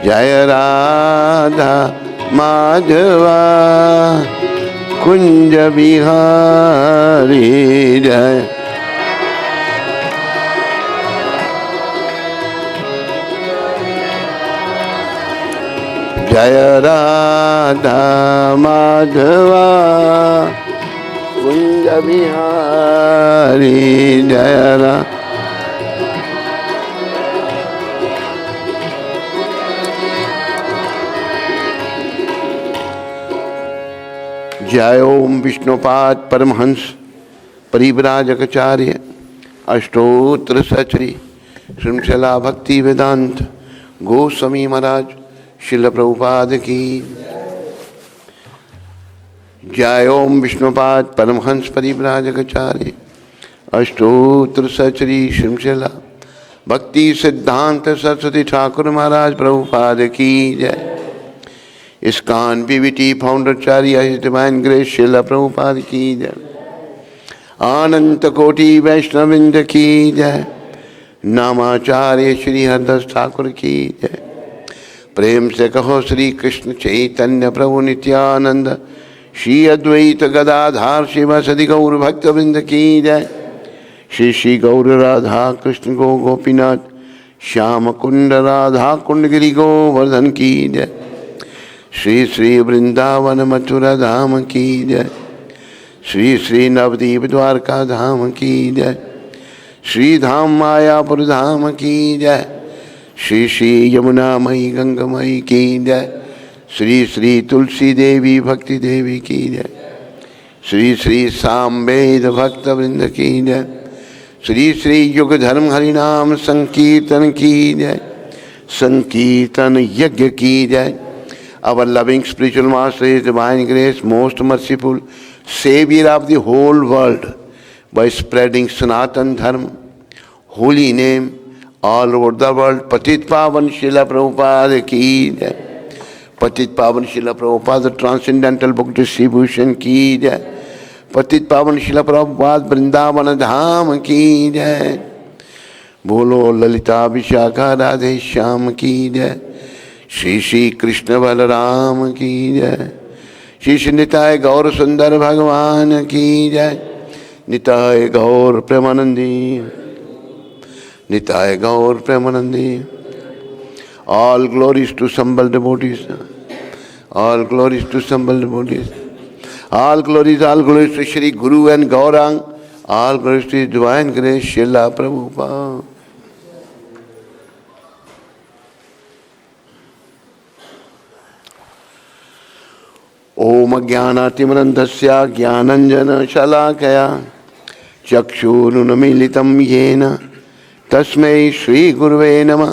जय राधा माधवा कुंज बिहारी जय। जय राधा माधवा कुंज बिहारी जय राधा। जय ओम विष्णुपाद परमहंस परिव्राजकाचार्य अष्टोत्तर सचरी श्रृंखला भक्ति वेदांत गोस्वामी महाराज शिल प्रभुपाद की जय। ओम विष्णुपाद परमहंस परिव्राजकाचार्य अष्टोत्तर सचरी श्रृंखला भक्ति सिद्धांत सरस्वती ठाकुर महाराज प्रभुपाद की जय। ISKCON PVT founder Charya His Divine Grace Srila Prabhupada की जय। अनंत कोटि वैष्णववृंद की जय। नामाचार्य श्री हरदास ठाकुर की जय। प्रेम से कहो श्री कृष्ण चैतन्य प्रभु नित्यानंद श्री अद्वैत गदाधार शिवासदि गौर भक्तवृंद की जय। श्री श्री गौर राधा कृष्ण गो गोपीनाथ श्याम कुंड राधा कुंड गिरि गोवर्धन की जय। श्री श्री वृंदावन मथुरा धाम की जय। श्री श्री नवदीप द्वारका धाम की जय। श्री धाम मायापुर धाम की जय। श्री श्री यमुना मई गंगमयी की जय। श्री श्री तुलसी देवी भक्ति देवी की जय। श्री श्री सामवेद भक्त वृंद की जय। श्री श्री युग धर्म हरिनाम संकीर्तन की जय। संकीर्तन यज्ञ की जय। Our loving spiritual master is divine grace, most merciful, savior of the whole world, by spreading Sanatan Dharma, holy name, all over the world. Patit Pavan Srila Prabhupada ki jai. Patit Pavan Srila Prabhupada transcendental book distribution ki jai. Patit Pavan Srila Prabhupada Vrindavan Dham ki jai. Bolo Lalita Vishakha Radhe Shyam ki jai. Shri Shri Krishna Balram की जय। श्री श्री निताय गौर सुंदर भगवान की जय। निताय गौर प्रेमानंदी निताय गौर प्रेमानंदी। All glories to assembled devotees, all glories to assembled devotees, all glories to Shri guru and Gauranga, all glories to divine grace Srila Prabhupada. ओम ज्ञानातिमरन्धस्य ज्ञानञ्जनशलाकया चक्षुरुन्मीलितं येन तस्मै श्रीगुरुवे नमः।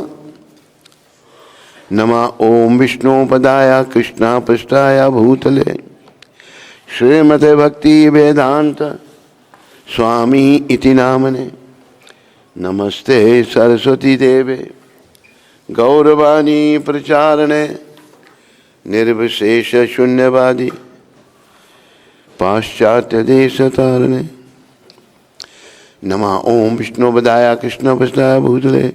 नमः ओम विष्णुपदाय कृष्णपृष्ठाय भूतले श्रीमते भक्ति वेदांत स्वामी इति नामने। नमस्ते सरस्वती देवे गौरवाणी प्रचारणे निर्विशेष शून्यवादी पाश्चात्य देश तारणे। नमः ओम विष्णुपदाय कृष्णपृष्ठाय भूतले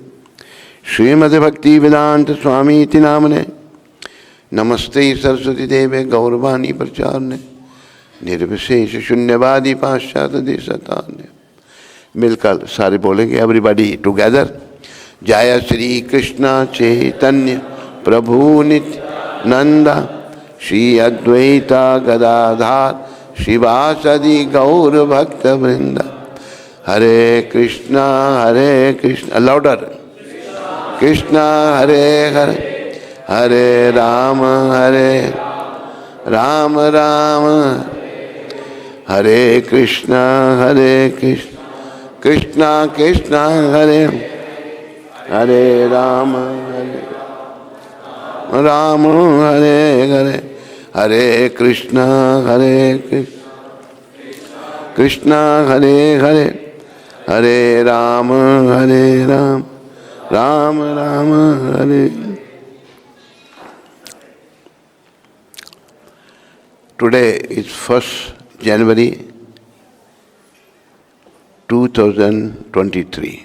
श्रीमते भक्ति वेदांत स्वामी इति नामने। नमस्ते सरस्वती देवे गौरवाणी प्रचारणे निर्विशेष शून्यवादी पाश्चात्य देश तारणे। मिलकर सारे बोलेंगे, एवरीबॉडी टुगेदर। जय श्री कृष्ण चैतन्य प्रभु नित्य नंदा श्री अद्वैता गदाधार शिवासदि गौर भक्त वृंदा। Hare Krishna louder, Krishna Hare Hare Hare Rama Rama Hare Krishna Krishna Krishna Hare Hare Rama Rama Hare Hare Hare Krishna Krishna Hare Hare Hare Rama Rama Rama Hare. Today is 1st January 2023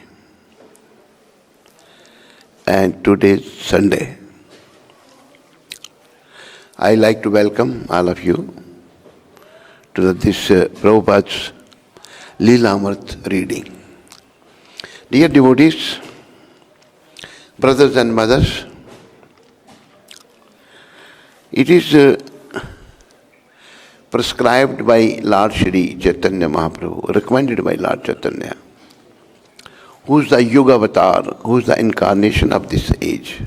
and today is Sunday. I like to welcome all of you to this Prabhupada's Leela reading. Dear devotees, brothers and mothers, it is prescribed by Lord Shri Chaitanya Mahaprabhu, recommended by Lord Chaitanya, who is the Yuga Avatar, who is the incarnation of this age.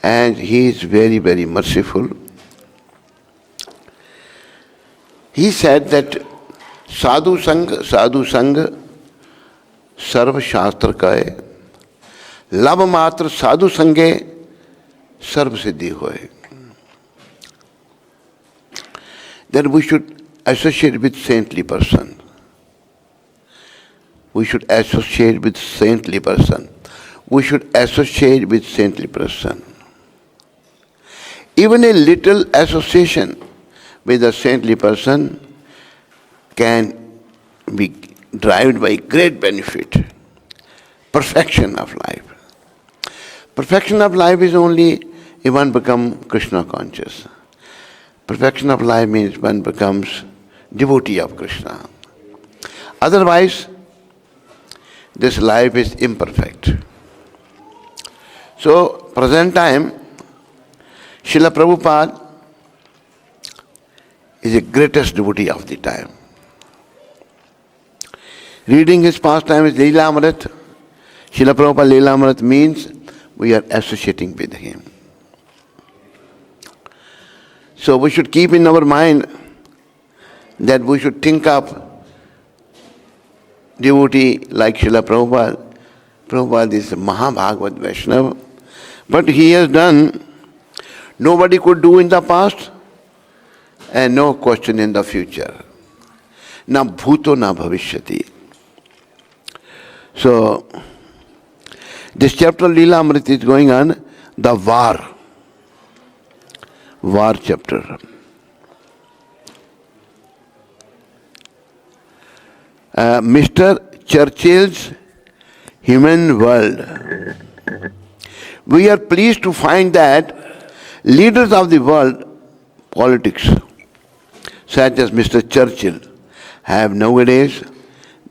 And he is very, very merciful. He said that sadhu sang, sarva shastra kaye, lab matra sadhu sange, sarva siddhi hoye. That we should associate with saintly person. We should associate with saintly person. We should associate with saintly person. Even a little association with a saintly person can be derived by great benefit. Perfection of life. Perfection of life is only if one becomes Krishna conscious. Perfection of life means one becomes devotee of Krishna. Otherwise, this life is imperfect. So, present time, Srila Prabhupada is the greatest devotee of the time. Reading his pastime is Leela Amrit. Srila Prabhupada Leela Amrit means we are associating with him. So we should keep in our mind that we should think of devotee like Srila Prabhupada. Prabhupada is a Mahabhagavad Vaishnava. But he has done nobody could do in the past and no question in the future. Na bhuto na bhavishyati. So, this chapter Leela Amrit is going on the war chapter. Mr. Churchill's Human World. We are pleased to find that leaders of the world politics, such as Mr. Churchill, have nowadays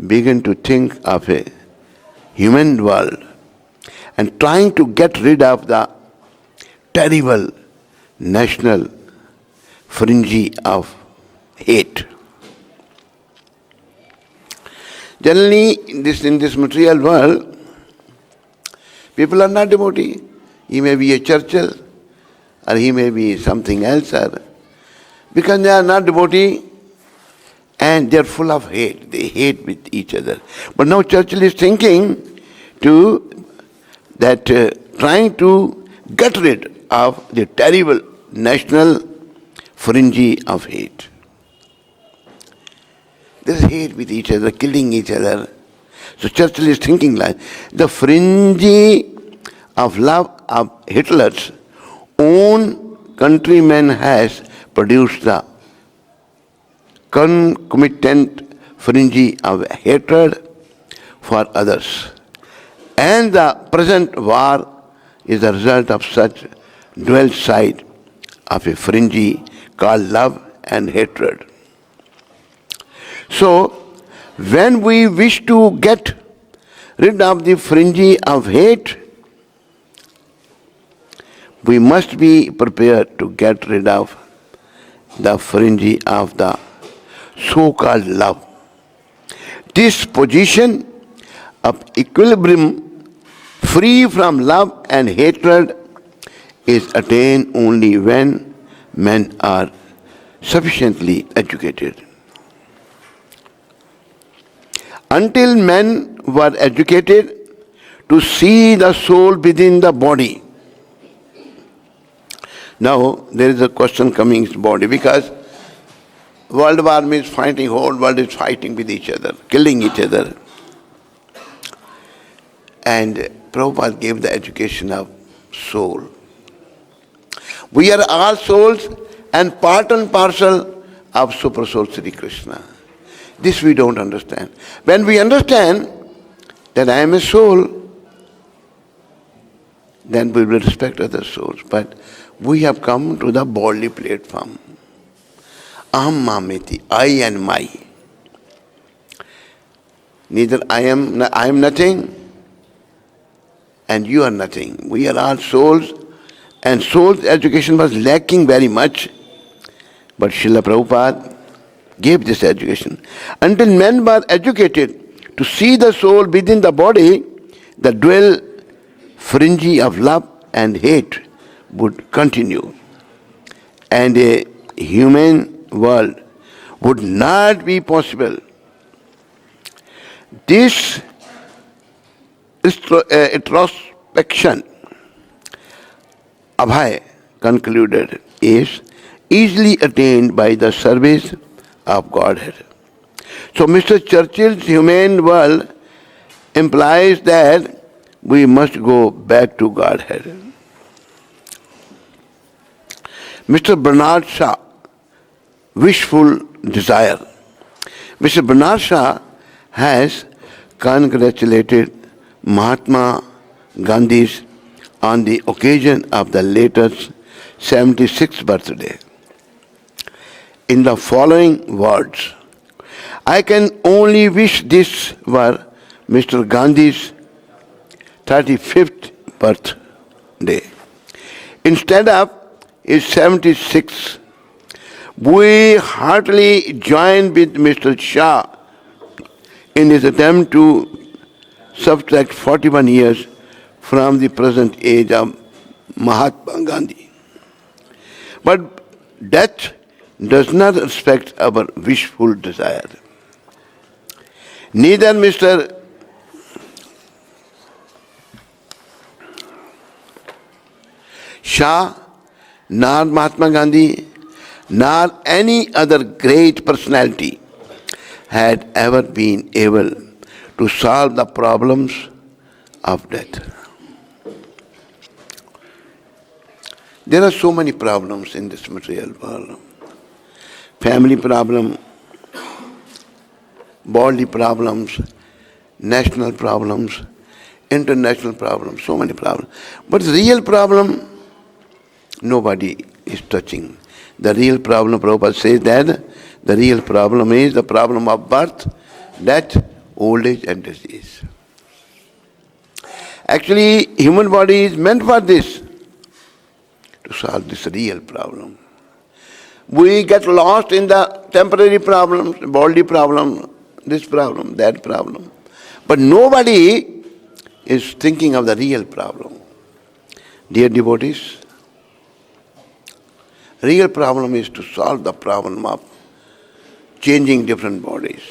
begun to think of a human world and trying to get rid of the terrible national frenzy of hate. Generally, in this material world, people are not devotee. He may be a Churchill, or he may be something else, or because they are not devotee and they are full of hate. They hate with each other. But now Churchill is thinking to that trying to get rid of the terrible national frenzy of hate. There is hate with each other, killing each other. So Churchill is thinking like the frenzy of love of Hitler's own countrymen has produced the concomitant frenzy of hatred for others. And the present war is the result of such dual side of a frenzy called love and hatred. So, when we wish to get rid of the frenzy of hate, we must be prepared to get rid of the frenzy of the so-called love. This position of equilibrium, free from love and hatred, is attained only when men are sufficiently educated. Until men were educated to see the soul within the body. Now, there is a question coming in body because world war means fighting, whole world is fighting with each other, killing each other. And Prabhupada gave the education of soul. We are all souls and part and parcel of Super Soul Sri Krishna. This we don't understand. When we understand that I am a soul, then we will respect other souls. But we have come to the bodily platform. Aham mameti, I and my. Neither I am nothing and you are nothing. We are all souls, and soul's education was lacking very much. But Srila Prabhupada gave this education. Until men were educated to see the soul within the body, the dual fringe of love and hate would continue. And a human world would not be possible. This introspection, Abhay concluded, is easily attained by the service of Godhead. So Mr. Churchill's humane world implies that we must go back to Godhead. Mr. Bernard Shaw, wishful desire. Mr. Bernard Shaw has congratulated Mahatma Gandhi's on the occasion of the latest 76th birthday in the following words: I can only wish this were Mr. Gandhi's 35th birthday. Instead of his 76th, we heartily join with Mr. Shah in his attempt to subtract 41 years from the present age of Mahatma Gandhi. But death does not respect our wishful desire. Neither Mr. Shah, nor Mahatma Gandhi, nor any other great personality had ever been able to solve the problems of death. There are so many problems in this material world. Family problem, bodily problems, national problems, international problems, so many problems. But the real problem, nobody is touching. The real problem, Prabhupada says that the real problem is the problem of birth, death, old age and disease. Actually, human body is meant for this, to solve this real problem. We get lost in the temporary problems, bodily problem, this problem, that problem. But nobody is thinking of the real problem. Dear devotees, real problem is to solve the problem of changing different bodies.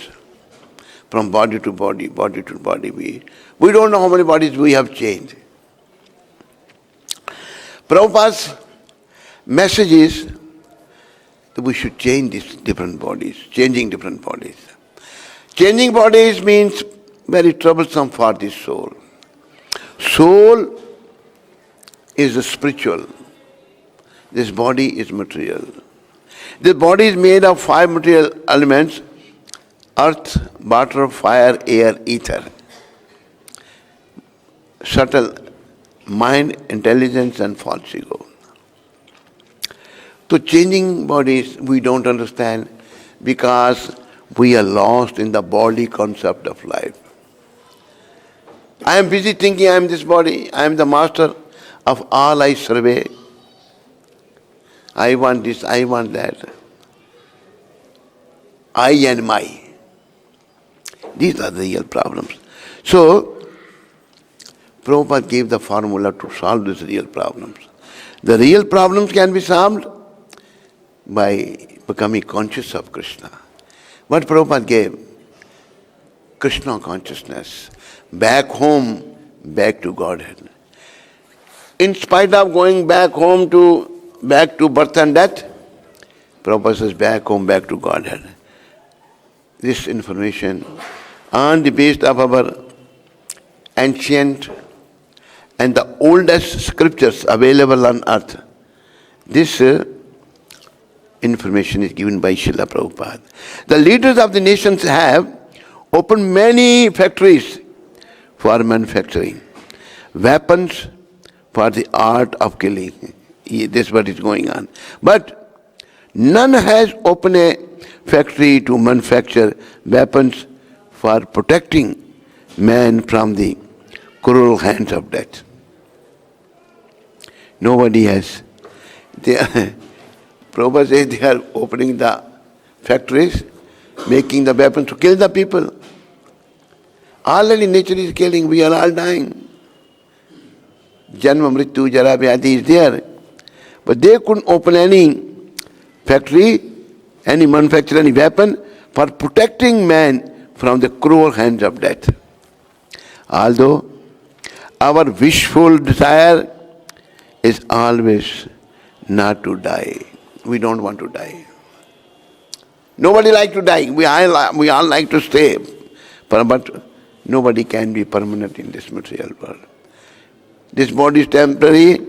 From body to body, body to body. We don't know how many bodies we have changed. Prabhupada's message is that we should change these different bodies, changing different bodies. Changing bodies means very troublesome for the soul. Soul is the spiritual. This body is material. This body is made of 5 material elements: earth, water, fire, air, ether. Subtle mind, intelligence and false ego. So changing bodies we don't understand because we are lost in the body concept of life. I am busy thinking I am this body, I am the master of all I survey. I want this, I want that. I and my. These are the real problems. So, Prabhupada gave the formula to solve these real problems. The real problems can be solved by becoming conscious of Krishna. What Prabhupada gave? Krishna consciousness. Back home, back to Godhead. In spite of going back home back to birth and death, Prabhupada says back home, back to Godhead. This information on the basis of our ancient and the oldest scriptures available on earth. This information is given by Srila Prabhupada. The leaders of the nations have opened many factories for manufacturing weapons, for the art of killing. This is what is going on. But none has opened a factory to manufacture weapons for protecting man from the cruel hands of death. Nobody has. Prabhupada says they are opening the factories, making the weapons to kill the people. Already nature is killing, we are all dying. Janma, Mrityu, Jara, Vyadhi is there. But they couldn't open any factory, any manufacture, any weapon for protecting man from the cruel hands of death. Although our wishful desire is always not to die. We don't want to die. Nobody likes to die. We all like to stay. But nobody can be permanent in this material world. This body is temporary.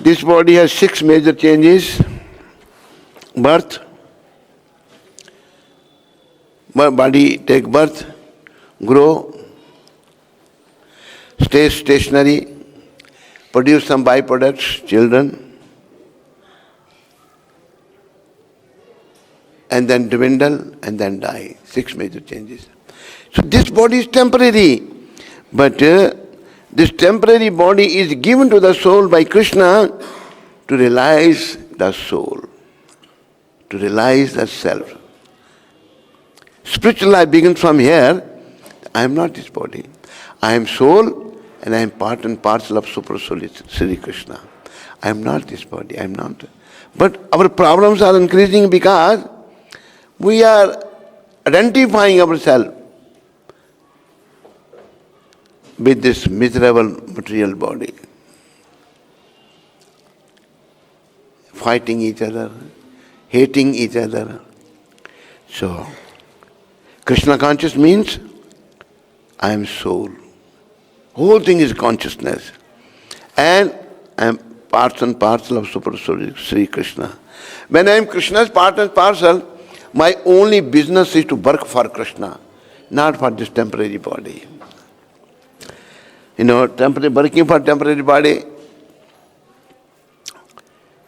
This body has 6 major changes. Birth. Body take birth, grow, stay stationary, produce some byproducts, children, and then dwindle, and then die. 6 major changes. So this body is temporary. But this temporary body is given to the soul by Krishna to realize the soul, to realize the self. Spiritual life begins from here. I am not this body. I am soul and I am part and parcel of Super Soul Sri Krishna. I am not this body. I am not. But our problems are increasing because we are identifying ourselves with this miserable material body, fighting each other, hating each other. So, Krishna conscious means I am soul. Whole thing is consciousness. And I am part and parcel of Super Soul Sri Krishna. When I am Krishna's part and parcel, my only business is to work for Krishna, not for this temporary body. Working for temporary body.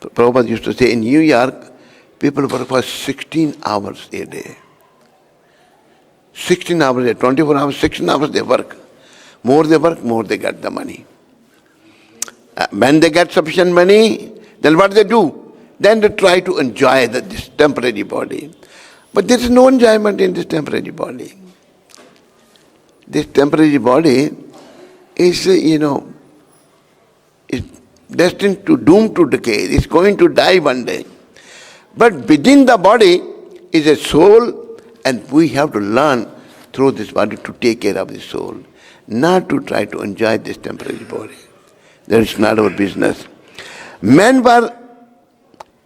Prabhupada used to say in New York, people work for 16 hours a day. 16 hours a day, 24 hours, 16 hours they work. More they work, more they get the money. When they get sufficient money, then what they do? Then they try to enjoy this temporary body. But there is no enjoyment in this temporary body. This temporary body is, is destined to doom to decay. It's going to die one day. But within the body is a soul, and we have to learn through this body to take care of the soul, not to try to enjoy this temporary body. That is not our business. Men were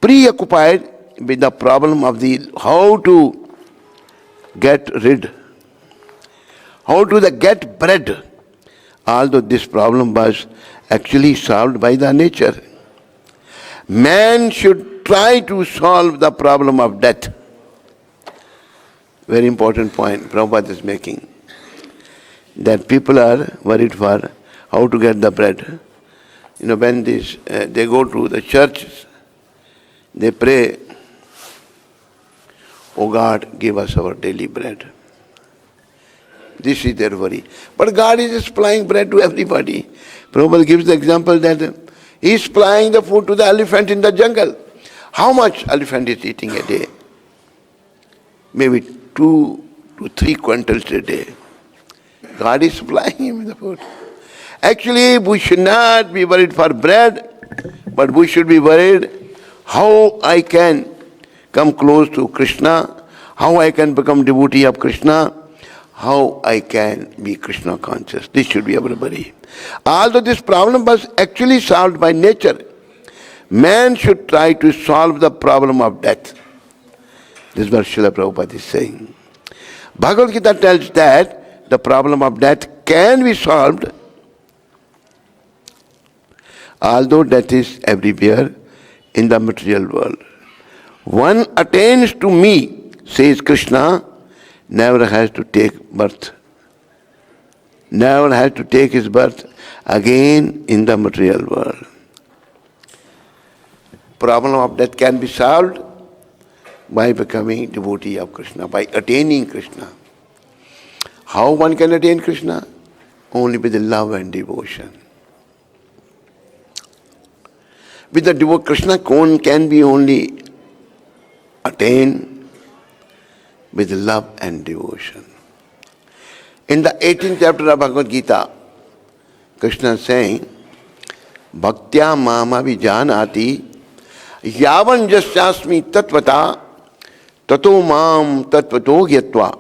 preoccupied with the problem of how to get bread. Although this problem was actually solved by the nature. Man should try to solve the problem of death. Very important point Prabhupada is making. That people are worried for how to get the bread. When they go to the churches, they pray, "Oh God, give us our daily bread." This is their worry. But God is supplying bread to everybody. Prabhupada gives the example that He is supplying the food to the elephant in the jungle. How much elephant is eating a day? Maybe 2 to 3 quintals a day. God is supplying him the food. Actually, we should not be worried for bread, but we should be worried how I can come close to Krishna, how I can become devotee of Krishna, how I can be Krishna conscious. This should be our worry. Although this problem was actually solved by nature, man should try to solve the problem of death. This is what Srila Prabhupada is saying. Bhagavad Gita tells that the problem of death can be solved, although death is everywhere in the material world. One attains to me, says Krishna, never has to take birth never has to take his birth again in the material world. Problem of death can be solved by becoming devotee of Krishna, by attaining Krishna. How one can attain Krishna? Only with the love and devotion. With the Krishna can be only attained with love and devotion. In the 18th chapter of Bhagavad Gita, Krishna is saying, Bhaktya mama vijanati yavan jasyasmi tatvata tato mam tatvato gyatva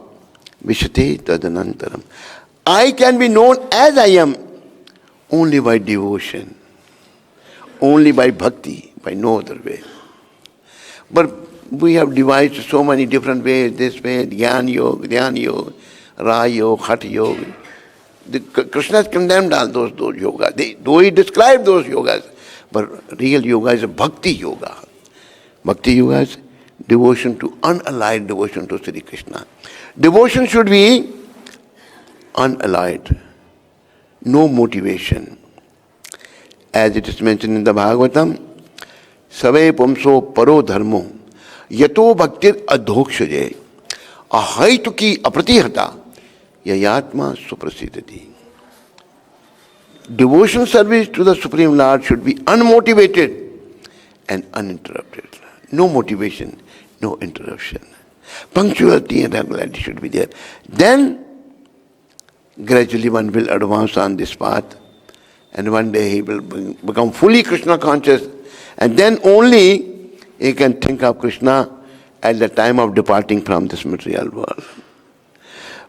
vishate tadanantaram. I can be known as I am only by devotion, only by bhakti, by no other way. But we have devised so many different ways, this way, Jnana Yoga, Raja Yoga, Hatha Yoga. Krishna has condemned all those yogas. Though he described those yogas, but real yoga is a bhakti yoga. Bhakti yoga is devotion to, unallied devotion to Sri Krishna. Devotion should be unallied, no motivation. As it is mentioned in the Bhagavatam, Save Pumso Paro Dharmo Yato Bhaktir Adhokshaje Ahaituki Apratihata Yayatma Suprasidati. Devotion service to the Supreme Lord should be unmotivated and uninterrupted. No motivation, no interruption. Punctuality and regularity should be there. Then gradually one will advance on this path, and one day he will become fully Krishna conscious, and then only he can think of Krishna at the time of departing from this material world.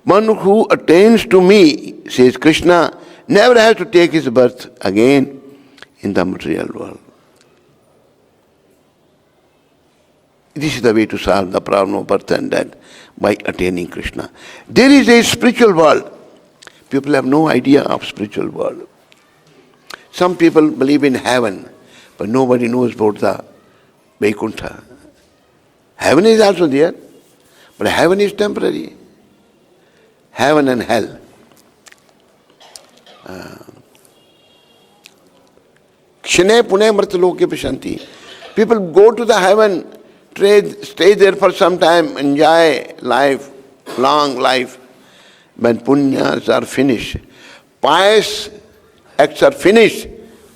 One who attains to me, says Krishna, never has to take his birth again in the material world. This is the way to solve the problem of birth and death, by attaining Krishna. There is a spiritual world. People have no idea of spiritual world. Some people believe in heaven, but nobody knows about the Vaikuntha. Heaven is also there, but heaven is temporary. Heaven and hell. Kshane pune mrtaloke pashanti. People go to the heaven, stay there for some time, enjoy life, long life. When punyas are finished, pious acts are finished,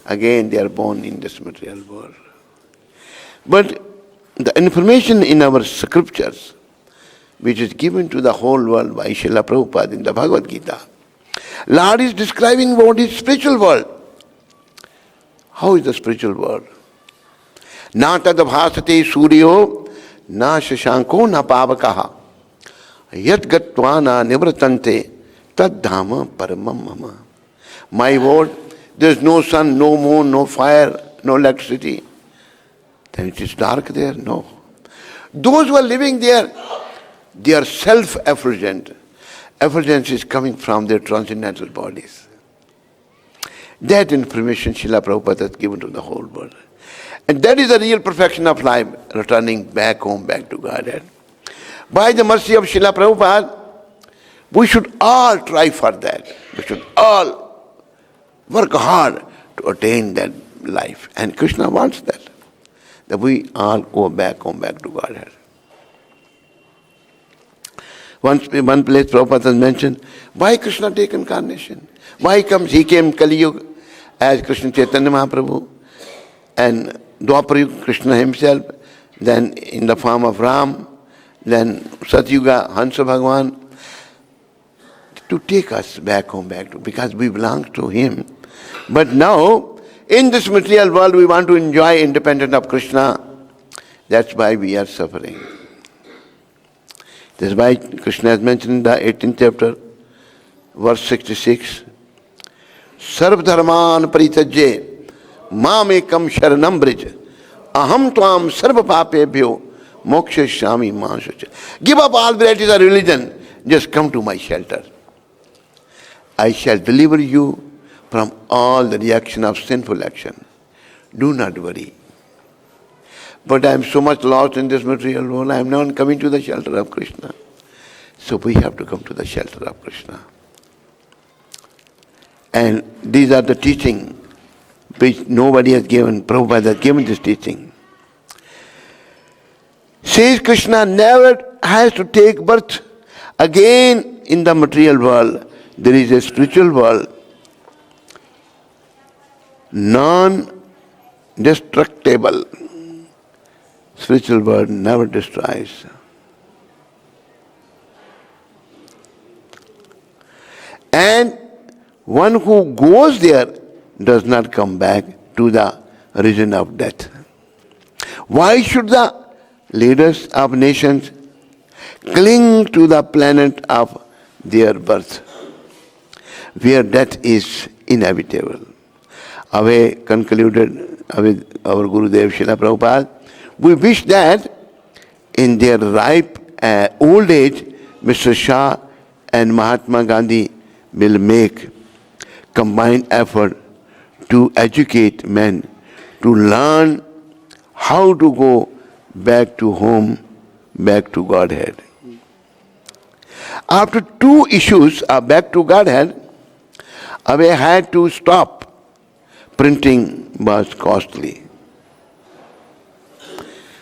again they are born in this material world. But the information in our scriptures, which is given to the whole world by Srila Prabhupada in the Bhagavad Gita, Lord is describing what is spiritual world. How is the spiritual world? Na tad bhasate suryo, na shashanko na pavakaha. Yat gatvana nivratante tad dhama paramam mama. My word, there is no sun, no moon, no fire, no electricity. Then it is dark there? No. Those who are living there, they are self-effulgent. Effulgence is coming from their transcendental bodies. That information Srila Prabhupada has given to the whole world. And that is the real perfection of life, returning back home, back to Godhead. By the mercy of Srila Prabhupada, we should all try for that. We should all work hard to attain that life. And Krishna wants that we all go back home, back to Godhead. One place Prabhupada has mentioned, why Krishna take incarnation? Why comes? He came Kali Yuga as Krishna Chaitanya Mahaprabhu, and Dwapar Yuga Krishna himself, then in the form of Ram, then Satyuga, Hansa Bhagavan, to take us back home, because we belong to him. But now, in this material world, we want to enjoy independent of Krishna. That's why we are suffering. That's why Krishna has mentioned in the 18th chapter, verse 66, Sarv dharman paritajye mamekam sharanam brij aham tvam sarva papebhyo moksha shami mansacha. Give up all varieties of religion, just come to my shelter. I shall deliver you from all the reaction of sinful action. Do not worry. But I am so much lost in this material world, I am not coming to the shelter of Krishna. So we have to come to the shelter of Krishna. And these are the teaching which nobody has given. Prabhupada has given this teaching. Says Krishna never has to take birth again in the material world. There is a spiritual world, non-destructible. Spiritual world never destroys. And one who goes there does not come back to the region of death. Why should the leaders of nations cling to the planet of their birth, where death is inevitable? Ave concluded with our Gurudev Srila Prabhupada, we wish that in their ripe old age, Mr. Shah and Mahatma Gandhi will make combined effort to educate men to learn how to go back to home, back to Godhead. After 2 issues of back to Godhead, Abe had to stop. Printing was costly.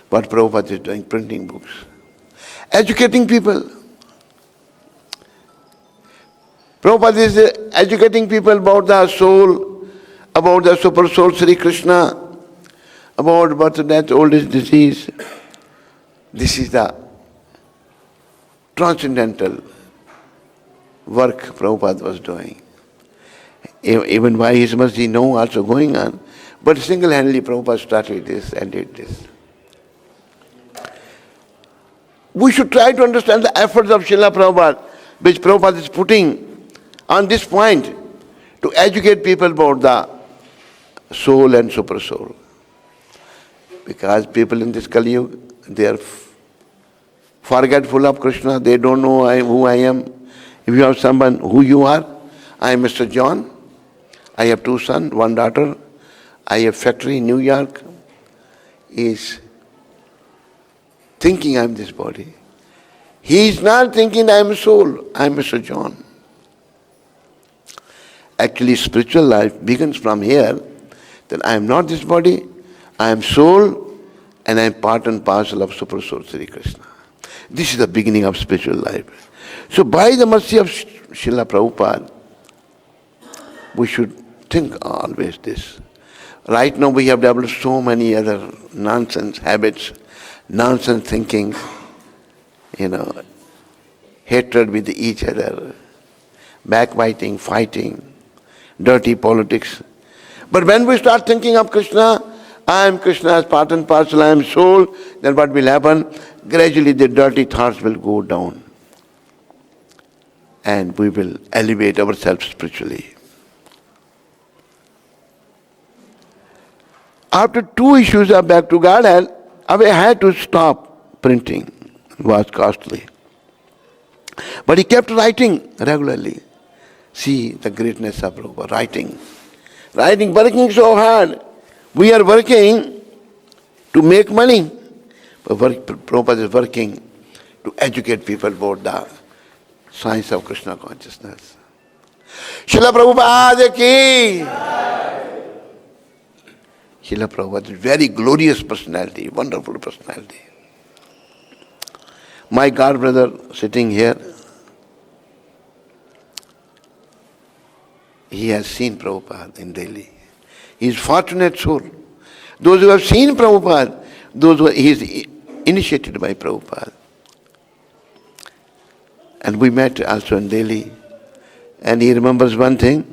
What Prabhupada is doing, printing books. Educating people. Prabhupada is educating people about the soul, about the super soul Sri Krishna, about birth, death, old age, disease. This is the transcendental work Prabhupada was doing. Even why his masjid no also going on. But single-handedly Prabhupada started this and did this. We should try to understand the efforts of Srila Prabhupada, which Prabhupada is putting on this point to educate people about the soul and super soul. Because people in this Kali Yuga, they are forgetful of Krishna, they don't know who I am. If you have someone who you are, I am Mr. John, I have 2 sons, 1 daughter, I have factory in New York. He is thinking I am this body. He is not thinking I am soul, I am Mr. John. Actually, spiritual life begins from here, that I am not this body, I am soul, and I am part and parcel of Super Soul Sri Krishna. This is the beginning of spiritual life. So by the mercy of Srila Prabhupada, we should think always this. Right now we have developed so many other nonsense habits, nonsense thinking, hatred with each other, backbiting, fighting, dirty politics. But when we start thinking of Krishna, I am Krishna's part and parcel, I am soul, then what will happen? Gradually the dirty thoughts will go down. And we will elevate ourselves spiritually. After 2 issues of back to Godhead, I had to stop printing. It was costly. But he kept writing regularly. See the greatness of Prabhupada, writing. Writing, working so hard. We are working to make money. But Prabhupada is working to educate people about the science of Krishna consciousness. Srila Prabhupada ki! Srila Prabhupada is very glorious personality, wonderful personality. My god brother sitting here, he has seen Prabhupada in Delhi. He is fortunate soul. Those who have seen Prabhupada, he is initiated by Prabhupada. And we met also in Delhi. And he remembers one thing.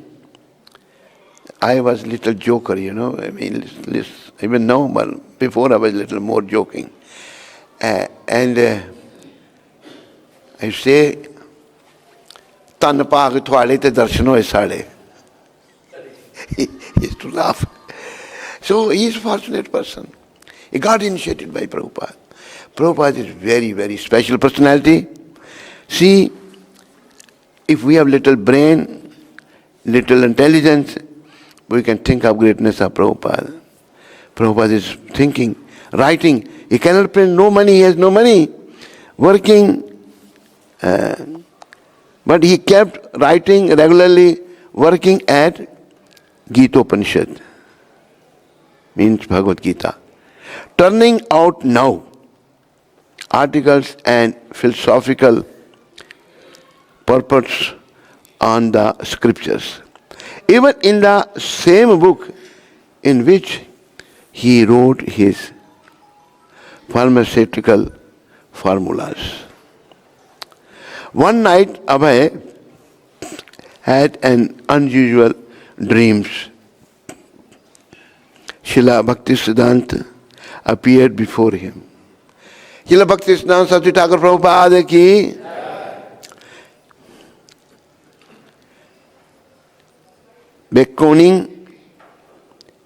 I was a little joker, even now, but before I was a little more joking. And I say, Tan paag thwale te darshan hoye sade. He used to laugh. So he is a fortunate person. He got initiated by Prabhupada. Prabhupada is very, very special personality. See, if we have little brain, little intelligence, we can think of greatness of Prabhupada. Prabhupada is thinking, writing. He cannot print, no money, he has no money. Working, but he kept writing regularly working at Gita Upanishad, means Bhagavad Gita, turning out now articles and philosophical purports on the scriptures. Even in the same book in which he wrote his pharmaceutical formulas. One night, Abhay had an unusual dreams. Srila Bhaktisiddhanta appeared before him. Srila Bhaktisiddhanta Saraswati Thakur Prabhupada ki beckoning,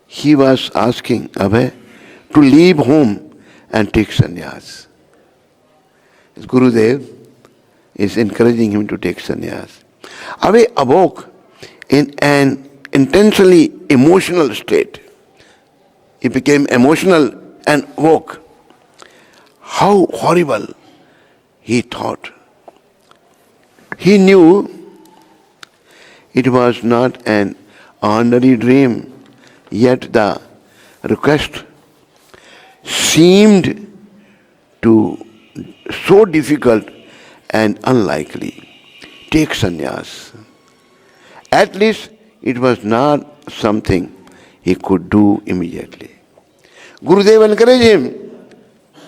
he was asking Abhay to leave home and take sannyas. His Gurudev is encouraging him to take sannyas. Abhay awoke in an intensely emotional state. He became emotional and woke. How horrible, he thought. He knew it was not an ordinary dream, yet the request seemed to so difficult and unlikely. Take sannyas. At least it was not something he could do immediately. Gurudev encouraged him,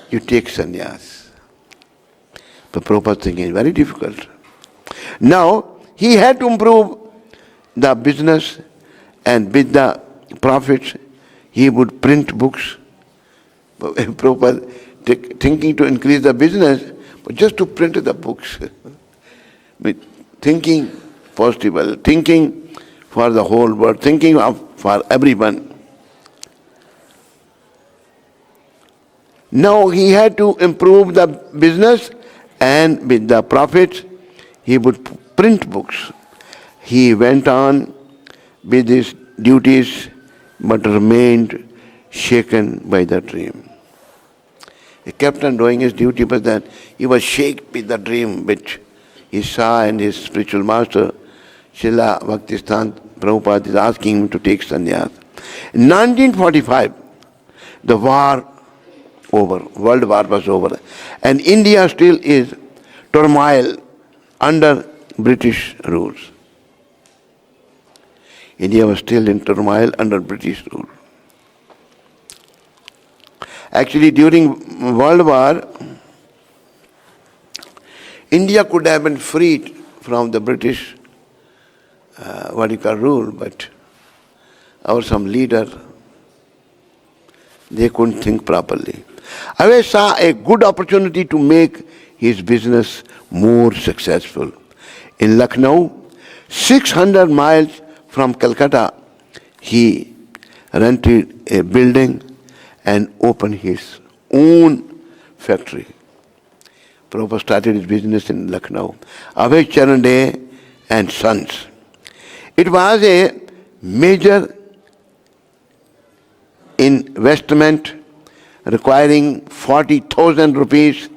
you take sannyas. But Prabhupada thinking is very difficult. Now he had to improve the business, and with the profits he would print books. Prabhupada thinking to increase the business, but just to print the books. With thinking possible, thinking for the whole world, thinking for everyone. Now he had to improve the business, and with the profits he would print books. He went on with his duties but remained shaken by the dream. He kept on doing his duty, but then he was shaken with the dream which he saw, and his spiritual master, Srila Bhaktisiddhanta Prabhupada, is asking him to take sannyas. In 1945, the war over, world war was over, and India still is turmoil under British rules. India was still in turmoil under British rule. Actually, during World War, India could have been freed from the British rule, but our some leader, they couldn't think properly. I saw a good opportunity to make his business more successful. In Lucknow, 600 miles from Calcutta, he rented a building and opened his own factory. Prabhupada started his business in Lucknow. Abhay Charan Dey and Sons. It was a major investment requiring 40,000 rupees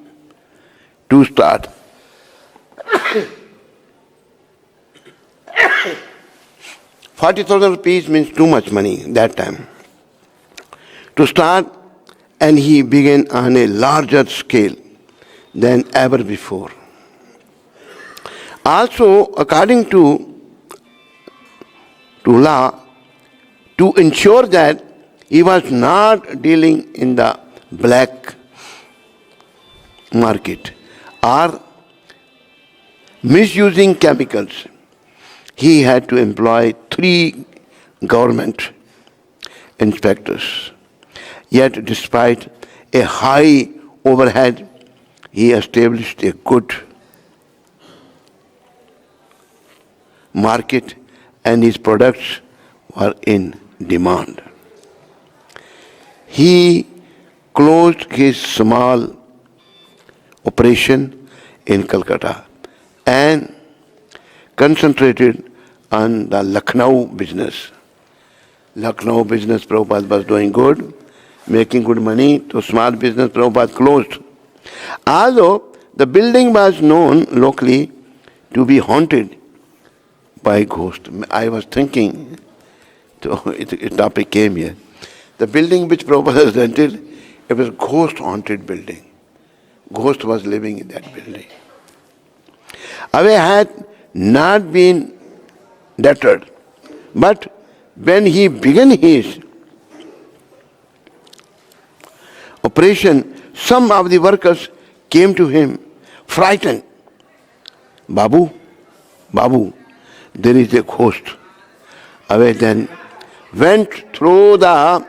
to start. 40,000 rupees means too much money that time to start, and he began on a larger scale than ever before. Also, according to law, to ensure that he was not dealing in the black market or misusing chemicals, he had to employ 3 government inspectors. Yet, despite a high overhead, he established a good market and his products were in demand. He closed his small operation in Calcutta and concentrated on the Lucknow business. Lucknow business Prabhupada was doing good, making good money, so small business Prabhupada closed. Although the building was known locally to be haunted by ghost. I was thinking, so a topic came here. The building which Prabhupada has rented, it was ghost-haunted building. Ghost was living in that building. Away had not been deterred, but when he began his operation, some of the workers came to him, frightened. Babu, Babu, there is a ghost. Away then went through the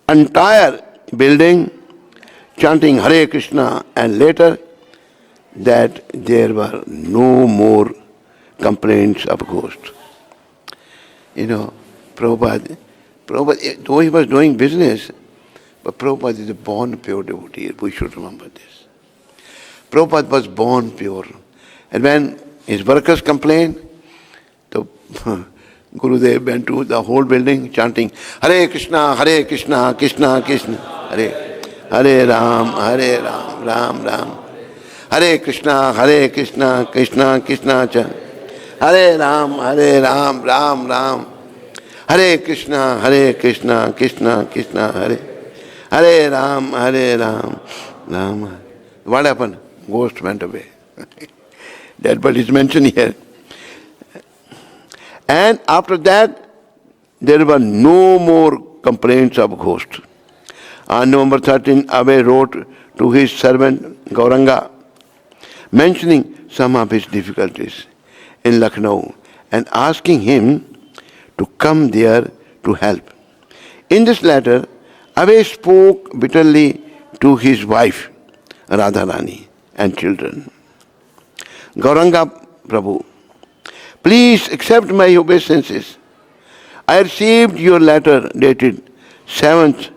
entire building chanting Hare Krishna, and later that there were no more complaints of ghosts. You know, Prabhupada, though he was doing business, but Prabhupada is a born pure devotee. We should remember this. Prabhupada was born pure. And when his workers complained, the Gurudev went to the whole building chanting Hare Krishna, Krishna Krishna, Hare Ram, Ram Ram. Hare Krishna, Krishna Krishna cha. Hare Ram, Ram Ram. Hare Krishna, Krishna Krishna, Hare Ram, Ram. What happened? Ghost went away. That's what is mentioned here. And after that, there were no more complaints of ghosts. On November 13, Abhay wrote to his servant Gauranga, mentioning some of his difficulties in Lucknow and asking him to come there to help. In this letter, Abhay spoke bitterly to his wife, Radharani, and children. Gauranga Prabhu, please accept my obeisances. I received your letter dated 7th.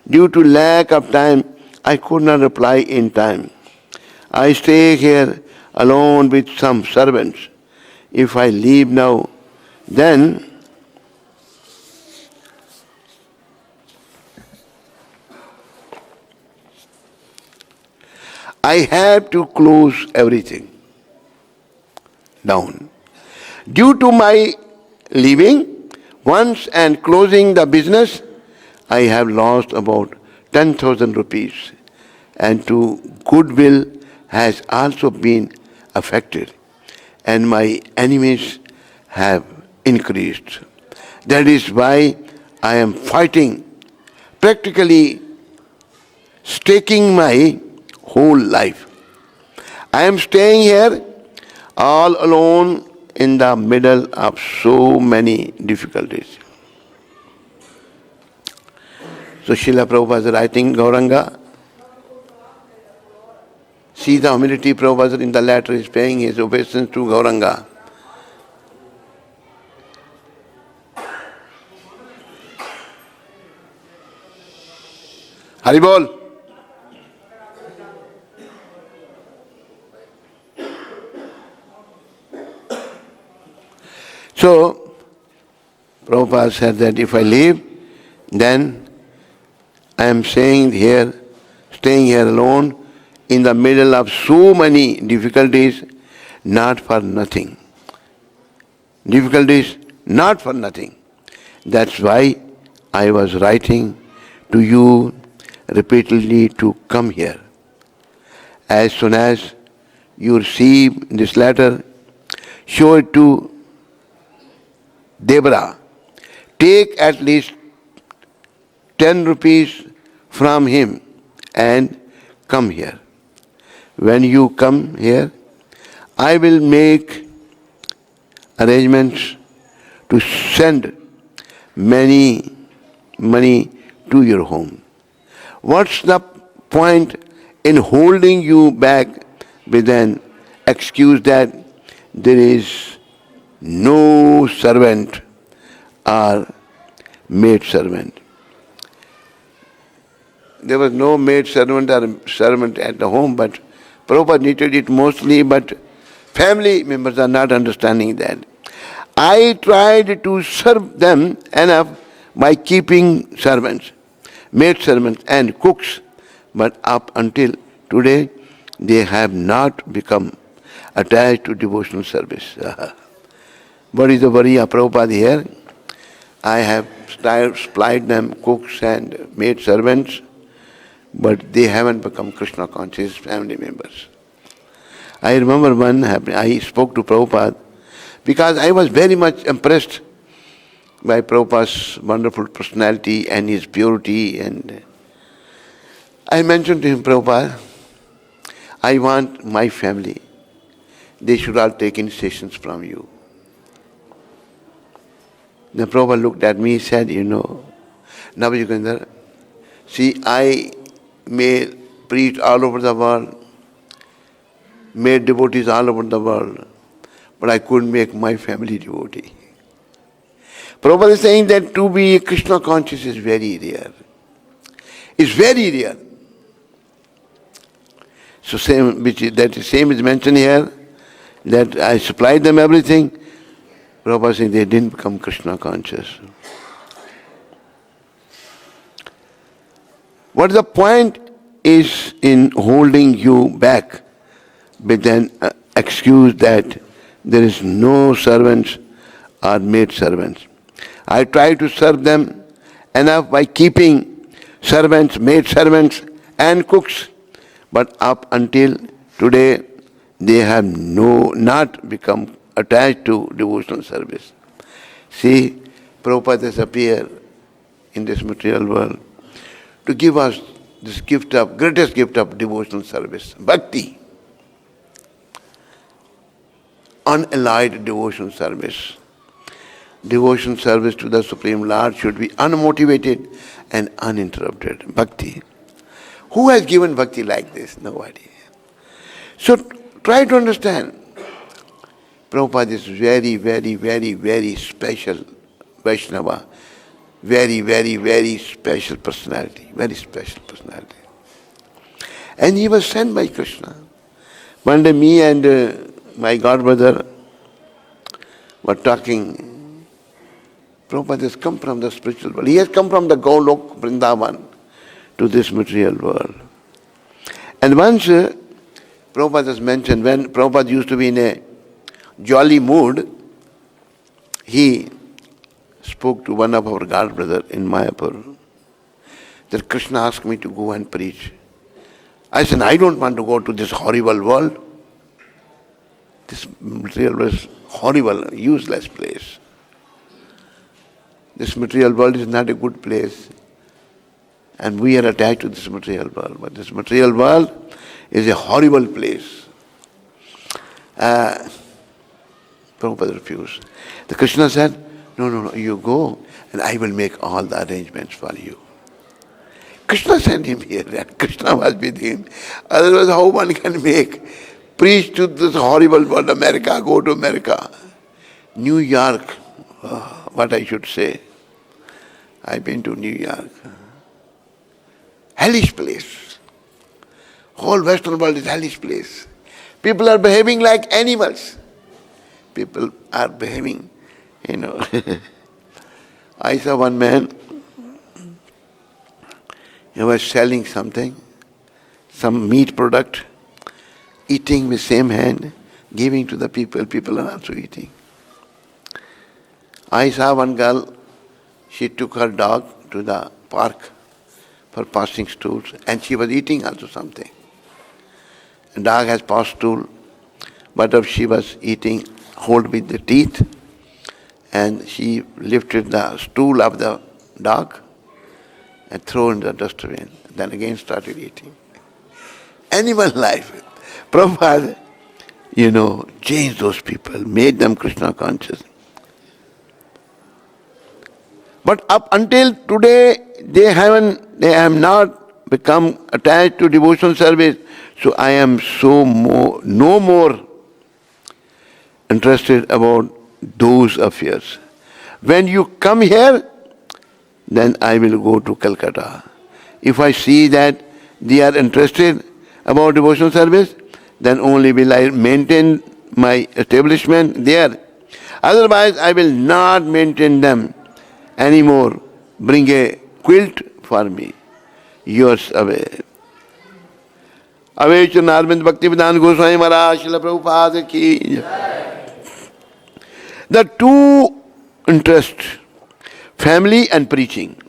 Due to lack of time, I could not reply in time. I stay here alone with some servants. If I leave now, then I have to close everything down. Due to my leaving once and closing the business, I have lost about 10,000 rupees, and to goodwill has also been affected, and my enemies have increased. That is why I am fighting, practically staking my whole life. I am staying here all alone in the middle of so many difficulties. So Srila Prabhupada is writing Gauranga. See the humility Prabhupada in the letter is paying his obeisance to Gauranga. Haribol. So Prabhupada said that if I leave, then I am staying here alone in the middle of so many difficulties, not for nothing. Difficulties, not for nothing. That's why I was writing to you repeatedly to come here. As soon as you receive this letter, show it to Debra. Take at least 10 rupees from him and come here. When you come here, I will make arrangements to send many money to your home. What's the point in holding you back with an excuse that there is no servant or maid servant? There was no maid servant or servant at the home, but Prabhupada needed it mostly, but family members are not understanding that. I tried to serve them enough by keeping servants, maid servants and cooks, but up until today they have not become attached to devotional service. What is the worry of Prabhupada here? I have supplied them cooks and maid servants, but they haven't become Krishna conscious family members. I remember I spoke to Prabhupada because I was very much impressed by Prabhupada's wonderful personality and his purity, and I mentioned to him, Prabhupada, I want my family, they should all take instructions from you. Then Prabhupada looked at me and said, Nava Yogendra, see, I may preach all over the world, made devotees all over the world, but I couldn't make my family devotee. Prabhupada is saying that to be Krishna conscious is very rare. It's very rare. So same is mentioned here, that I supplied them everything. Prabhupada is saying they didn't become Krishna conscious. What the point is in holding you back with an excuse that there is no servants or maid servants. I try to serve them enough by keeping servants, maid servants and cooks, but up until today they have not become attached to devotional service. See, Prabhupada has appeared in this material world to give us this greatest gift of devotional service, bhakti. Unallied devotional service. Devotional service to the Supreme Lord should be unmotivated and uninterrupted. Bhakti. Who has given bhakti like this? Nobody. So try to understand. Prabhupada is very, very, very, very special Vaishnava. Very, very, very special personality. Very special personality. And he was sent by Krishna. One day me and my godbrother were talking. Prabhupada has come from the spiritual world. He has come from the Golok Vrindavan to this material world. And once Prabhupada has mentioned, when Prabhupada used to be in a jolly mood, he spoke to one of our godbrothers in Mayapur that Krishna asked me to go and preach. I said, I don't want to go to this horrible world. This material world is horrible, useless place. This material world is not a good place. And we are attached to this material world. But this material world is a horrible place. Prabhupada refused. The Krishna said, no, you go and I will make all the arrangements for you. Krishna sent him here and Krishna was with him. Otherwise, how one can preach to this horrible world, America, go to America. New York, what I should say. I've been to New York. Hellish place. Whole Western world is hellish place. People are behaving like animals. People are behaving, I saw one man, he was selling something, some meat product, eating with same hand, giving to the people. People are also eating. I saw one girl, she took her dog to the park for passing stools and she was eating also something. The dog has passed stool, but if she was eating, hold with the teeth, and she lifted the stool of the dog and threw in the dustbin. Then again started eating. Animal life. Prabhupada, changed those people, made them Krishna conscious. But up until today, they have not become attached to devotional service. So I am no more interested about those affairs. When you come here, then I will go to Calcutta. If I see that they are interested about devotional service, then only will I maintain my establishment there. Otherwise, I will not maintain them anymore. Bring a quilt for me. Yours away. Avech Narvind Bhakti Vedanta Goswami Maharaj Srila Prabhupada ki. The two interests, family and preaching,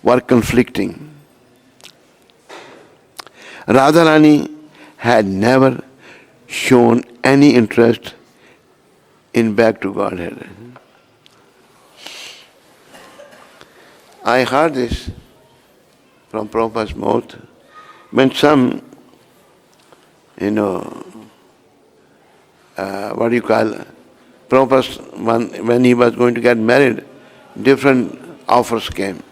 were conflicting. Radharani had never shown any interest in back to Godhead. I heard this from Prabhupada's mouth when some, what do you call, Prabhupada, when he was going to get married, different offers came.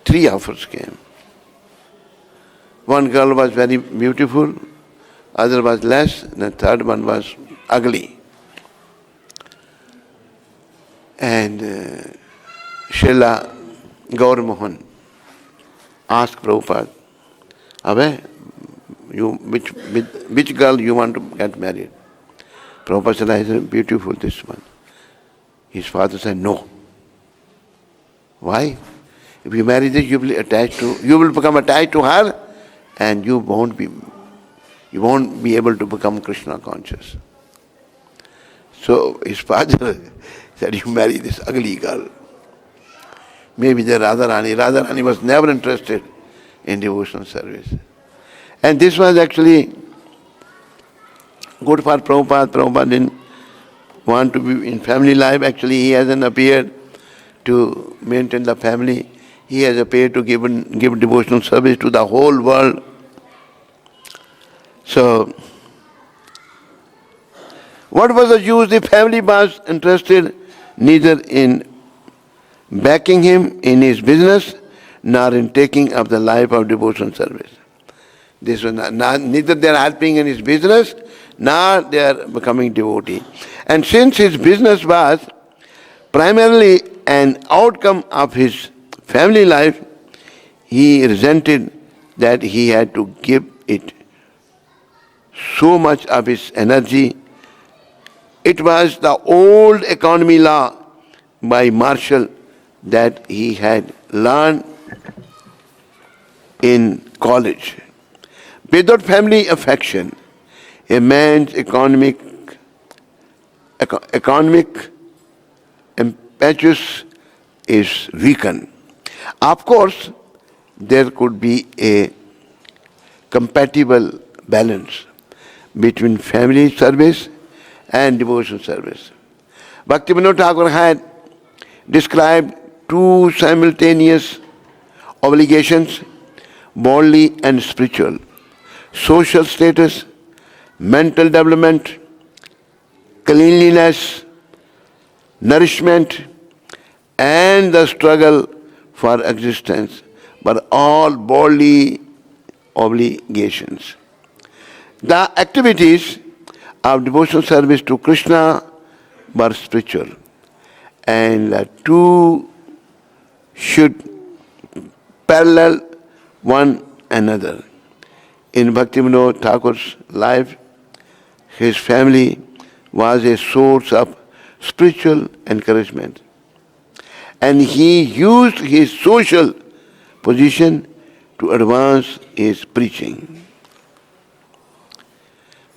3 offers came. One girl was very beautiful, other was less, and the third one was ugly. And Srila Gaur Mohan asked Prabhupada, Abhay, which girl you want to get married? Prabhupada said, I said, beautiful, this one. His father said, no. Why? If you marry this, you will become attached to her, and you won't be able to become Krishna conscious. So his father said, you marry this ugly girl. Maybe the Radharani was never interested in devotional service. And this was actually good for Prabhupada. Prabhupada didn't want to be in family life. Actually, he hasn't appeared to maintain the family. He has appeared to give devotional service to the whole world. So, what was the use? The family was interested neither in backing him in his business nor in taking up the life of devotional service. This was neither they are helping in his business nor they are becoming devotee. And since his business was primarily an outcome of his family life, he resented that he had to give it so much of his energy. It was the old economy law by Marshall that he had learned in college. Without family affection, a man's economic impetus is weakened. Of course, there could be a compatible balance between family service and devotional service. Bhaktivinoda Thakur had described 2 simultaneous obligations, bodily and spiritual, social status, mental development, cleanliness, nourishment, and the struggle for existence, but all bodily obligations. The activities of devotional service to Krishna were spiritual, and the two should parallel one another. In Bhaktivinoda Thakur's life, his family was a source of spiritual encouragement, and he used his social position to advance his preaching.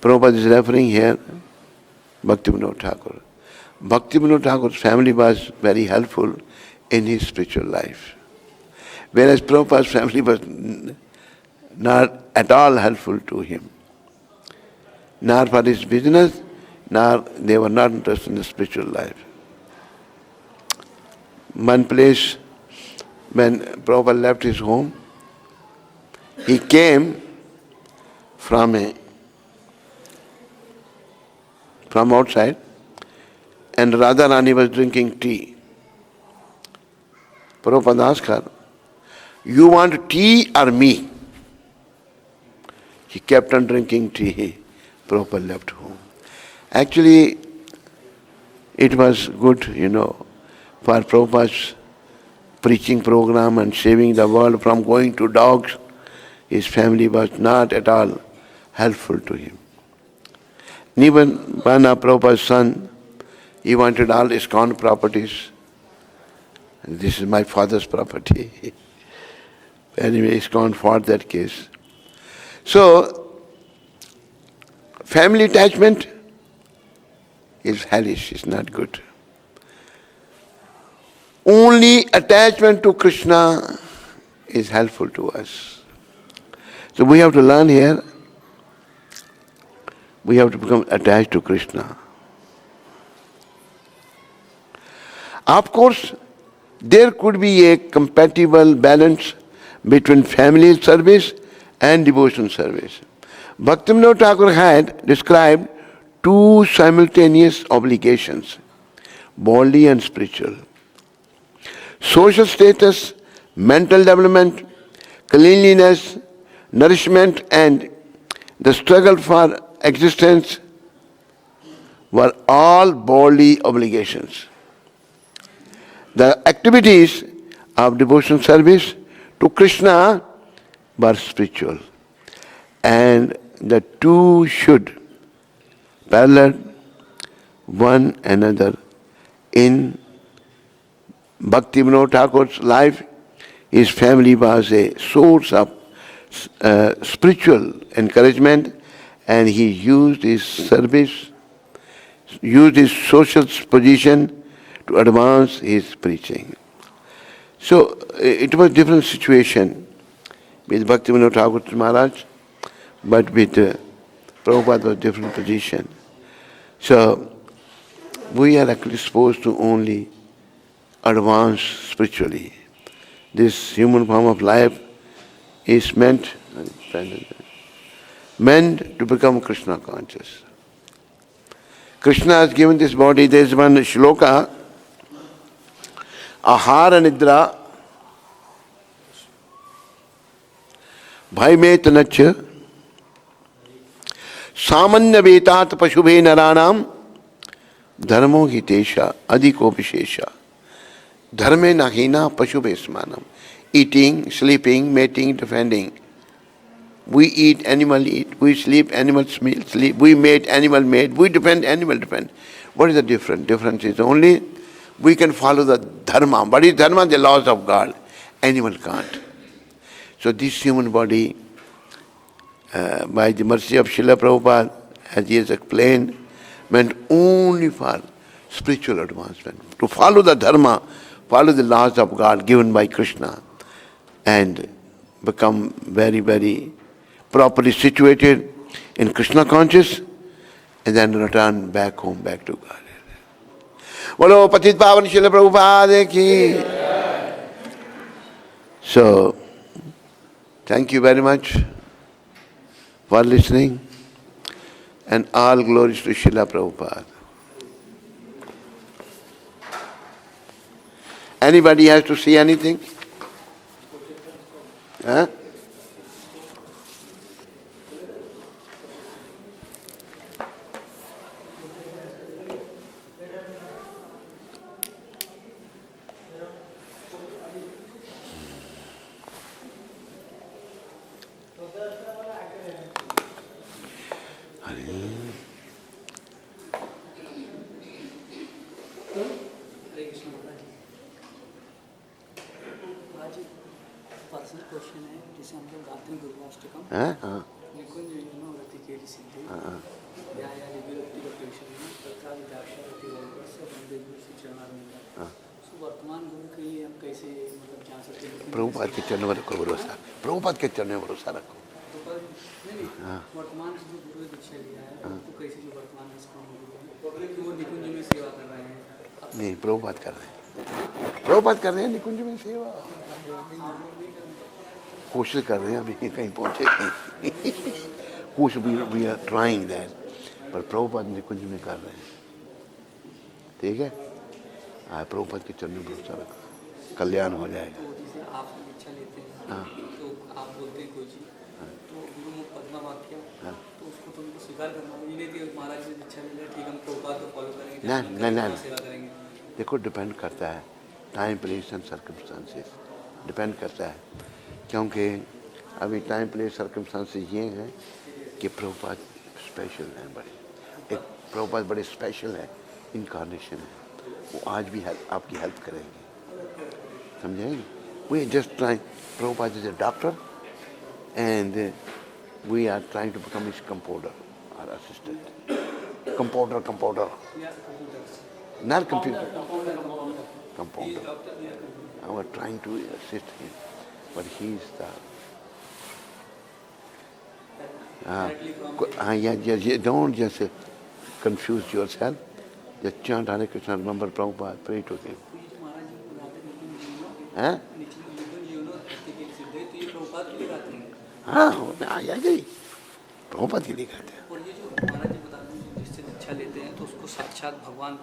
Prabhupada is referring here Bhaktivinoda Thakur. Bhaktivinoda Thakur's family was very helpful in his spiritual life, whereas Prabhupada's family was not at all helpful to him, nor for his business, nor they were not interested in the spiritual life. One place, when Prabhupada left his home, he came from outside, and Radharani was drinking tea. Prabhupada asked her, you want tea or me? She kept on drinking tea. Prabhupada left home. Actually, it was good, for Prabhupada's preaching program and saving the world from going to dogs. His family was not at all helpful to him. Even one of Prabhupada's son, he wanted all ISKCON properties. This is my father's property. Anyway, ISKCON fought that case. So, family attachment is hellish, it's not good. Only attachment to Krishna is helpful to us. So we have to learn here, we have to become attached to Krishna. Of course, there could be a compatible balance between family service and devotion service. Bhaktivinoda Thakur had described two simultaneous obligations, bodily and spiritual. Social status, mental development, cleanliness, nourishment, and the struggle for existence were all bodily obligations. The activities of devotion service to Krishna were spiritual, and the two should parallel one another. In Bhaktivinoda Thakur's life, his family was a source of spiritual encouragement, and he used his service, used his social position to advance his preaching. So it was a different situation with Bhaktivinoda Thakur Maharaj, but with Prabhupada was a different position. So we are actually supposed to only advance spiritually. This human form of life is meant to become Krishna conscious. Krishna has given this body. There is one shloka, Ahara Nidra Bhaimet Nacha Samanya Vetat Pashubhe Naranam Dharmo Hitesha Adhiko Vishesha Dharme Nahina Pashubhe Smanam. Eating, sleeping, mating, defending. We eat, animal eat. We sleep, animal sleep. We mate, animal mate. We defend, animal defend. What is the difference? Difference is only we can follow the dharma. What is dharma? The laws of God. Animal can't. So this human body, by the mercy of Srila Prabhupada, as he has explained, meant only for spiritual advancement. To follow the dharma, follow the laws of God given by Krishna, and become very, very properly situated in Krishna conscious, and then return back home, back to God. Bolo Patit Pavan Srila Prabhupada ki. So, thank you very much for listening, and all glories to Srila Prabhupada. Anybody has to say anything? Huh? Prabhupada के चरणों में रखो भरोसा, प्रभुपाद के चरणों में भरोसा रखो। वर्तमान जो गुरु दीक्षा लिया है तो कैसे जो वर्तमान में वो निकुंज में सेवा कर रहे हैं? नहीं, प्रभुपाद कर रहे हैं, प्रभुपाद कर रहे हैं निकुंज में सेवा, कोशिश कर रहे हैं, अभी कहीं पहुंचे कोशिश वी आर ट्राइंग दैट, पर प्रभुपाद निकुंज में कर रहे हैं। ठीक है, प्रभुपाद के चरणों में भरोसा रखो, कल्याण हो जाएगा। आप दीक्षा लेते हैं तो आप बोलते हैं कोई चीज तो गुरुमुख पद्मा वाक्य तो उसको तो उनको स्वीकार करना होगा। ये नहीं कि महाराज से दीक्षा ले लें, ठीक हम प्रभुपाद को फॉलो करेंगे, नहीं सेवा करेंगे। देखो डिपेंड करता है, time place and circumstances depend करता है, क्योंकि अभी टाइम प्लेस सर्कमस्टांसेस ये हैं कि प्रभुपाद स्पेशल हैं, बड़े एक प्रभुपाद बड़े स्पेशल है, इनकारनेशन है, वो आज भी आपकी हेल्प करेंगे, समझेंगे। We are just trying, Prabhupada is a doctor, and we are trying to become his composer or assistant. Compounder. Not computer. Compounder. I was trying to assist him, but he is the. Yeah, don't just confuse yourself. Just chant Hare Krishna, remember Prabhupada, pray to him. हाँ हाँ आ जाएगी प्रभुपाद के लिए कहते हैं। और ये जो महाराज जी बताते हैं जिससे दीक्षा लेते हैं तो उसको साक्षात भगवान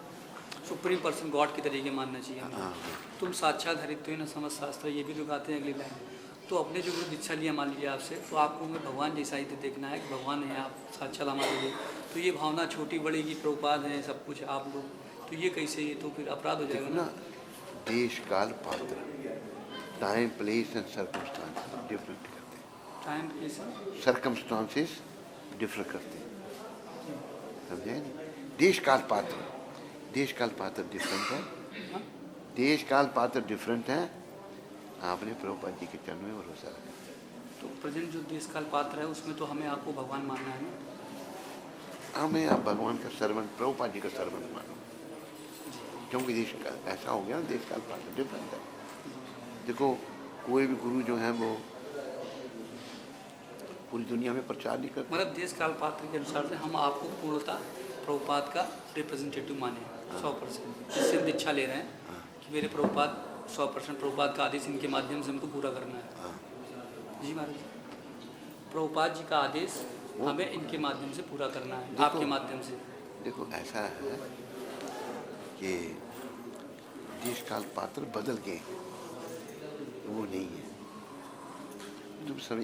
सुप्रीम पर्सन गॉड के तरीके मानना चाहिए हमें। तुम साक्षात हरित्व न समझ शास्त्र, ये भी दिखाते हैं अगली लाइन। तो अपने जो गुरु दीक्षा लिया मान लीजिए आपसे, तो आपको में भगवान जैसा ही देखना है कि भगवान है आप साक्षात हमारे लिए। तो ये भावना छोटी बड़ी की प्रभुपाद है सब कुछ आप लोग, तो ये कैसे, ये तो फिर अपराध हो जाएगा ना। देश काल पात्र, time place and circumstances different करते हैं। टाइम प्लेस सर्कमस्टांसेस डिफर करते हैं, समझे नहीं। देश काल पात्र डिफरेंट है। देश काल पात्र डिफरेंट है। आपने प्रभुपाद जी के चरणों में भरोसा रखा। तो प्रेजेंट जो देश काल पात्र है उसमें तो हमें आपको भगवान मानना है ना। हमें आप भगवान का सर्वेंट, प्रभुपाद जी का सर्वेंट मानो, क्योंकि देश का ऐसा हो गया ना, देश काल पात्र डिफरेंट है। देखो कोई भी गुरु जो है वो पूरी दुनिया में प्रचार नहीं करते। मतलब देश काल पात्र के अनुसार से हम आपको पूर्णतः प्रभुपाद का रिप्रेजेंटेटिव माने 100%, जिससे हम दीक्षा ले रहे हैं कि मेरे प्रभुपाद 100% प्रभुपाद का आदेश इनके माध्यम से हमको पूरा करना है। जी महाराज, प्रभुपाद जी का आदेश हमें इनके माध्यम से पूरा करना है, आपके माध्यम से। देखो ऐसा है कि देश काल पात्र बदल गए, वो नहीं है। तुम सब